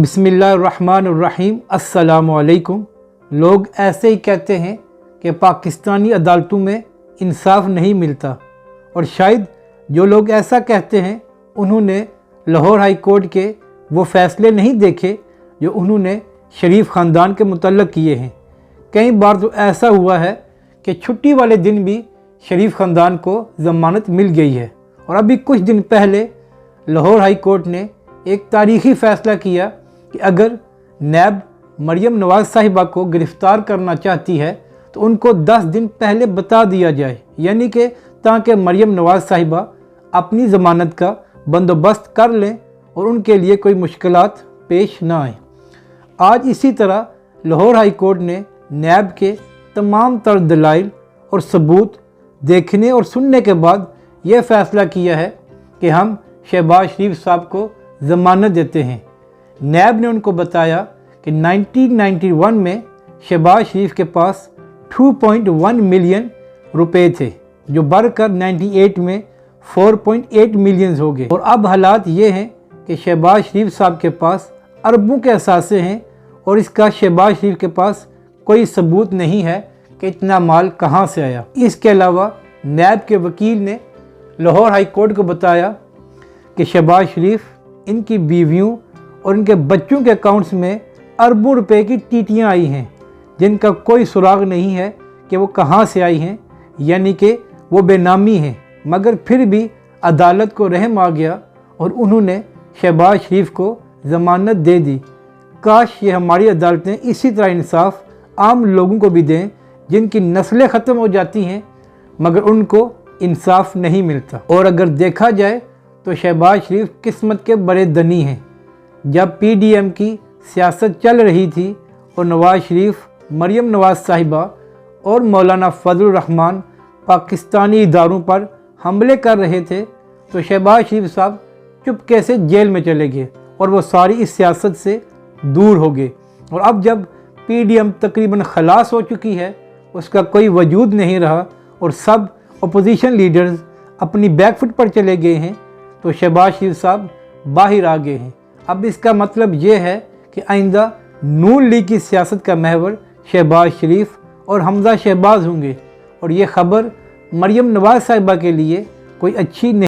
बिस्मिल्लाहिर्रहमानिर्रहीम। अस्सलाम वालेकुम। लोग ऐसे ही कहते हैं कि पाकिस्तानी अदालतों में इंसाफ नहीं मिलता, और शायद जो लोग ऐसा कहते हैं उन्होंने लाहौर हाई कोर्ट के वो फैसले नहीं देखे जो उन्होंने शरीफ ख़ानदान के मुतल्लक़ किए हैं। कई बार तो ऐसा हुआ है कि छुट्टी वाले दिन भी शरीफ ख़ानदान को ज़मानत मिल गई है। और अभी कुछ दिन पहले लाहौर हाई कोर्ट ने एक तारीख़ी फ़ैसला किया कि अगर नैब मरियम नवाज साहिबा को गिरफ़्तार करना चाहती है तो उनको 10 दिन पहले बता दिया जाए, यानी कि ताकि मरियम नवाज साहिबा अपनी ज़मानत का बंदोबस्त कर लें और उनके लिए कोई मुश्किलात पेश ना आए। आज इसी तरह लाहौर हाई कोर्ट ने नैब के तमाम तर दलाइल और सबूत देखने और सुनने के बाद यह फ़ैसला किया है कि हम शहबाज शरीफ साहब को ज़मानत देते हैं। नैब ने उनको बताया कि 1991 में शहबाज शरीफ के पास 2.1 मिलियन रुपए थे, जो बढ़कर 98 में 4.8 मिलियन हो गए। और अब हालात ये हैं कि शहबाज शरीफ साहब के पास अरबों के असासे हैं और इसका शहबाज शरीफ के पास कोई सबूत नहीं है कि इतना माल कहाँ से आया। इसके अलावा नैब के वकील ने लाहौर हाई कोर्ट को बताया कि शहबाज शरीफ, इनकी बीवियों और इनके बच्चों के अकाउंट्स में अरबों रुपए की टीटियाँ आई हैं, जिनका कोई सुराग नहीं है कि वो कहाँ से आई हैं, यानी कि वो बेनामी हैं। मगर फिर भी अदालत को रहम आ गया और उन्होंने शहबाज शरीफ को ज़मानत दे दी। काश ये हमारी अदालतें इसी तरह इंसाफ आम लोगों को भी दें जिनकी नस्लें ख़त्म हो जाती हैं मगर उनको इंसाफ नहीं मिलता। और अगर देखा जाए तो शहबाज शरीफ किस्मत के बड़े धनी हैं। जब PDM की सियासत चल रही थी और नवाज शरीफ, मरियम नवाज साहिबा और मौलाना फजल रहमान पाकिस्तानी इदारों पर हमले कर रहे थे तो शहबाज शरीफ साहब चुपके से जेल में चले गए और वो सारी इस सियासत से दूर हो गए। और अब जब PDM तकरीबन खलास हो चुकी है, उसका कोई वजूद नहीं रहा और सब अपोजिशन लीडर्स अपनी बैकफुट पर चले गए हैं, तो शहबाज शरीफ साहब बाहर आ गए हैं। अब इसका मतलब ये है कि आइंदा नून लीग की सियासत का महवर शहबाज शरीफ और हमजा शहबाज होंगे, और ये ख़बर मरियम नवाज साहिबा के लिए कोई अच्छी नहीं।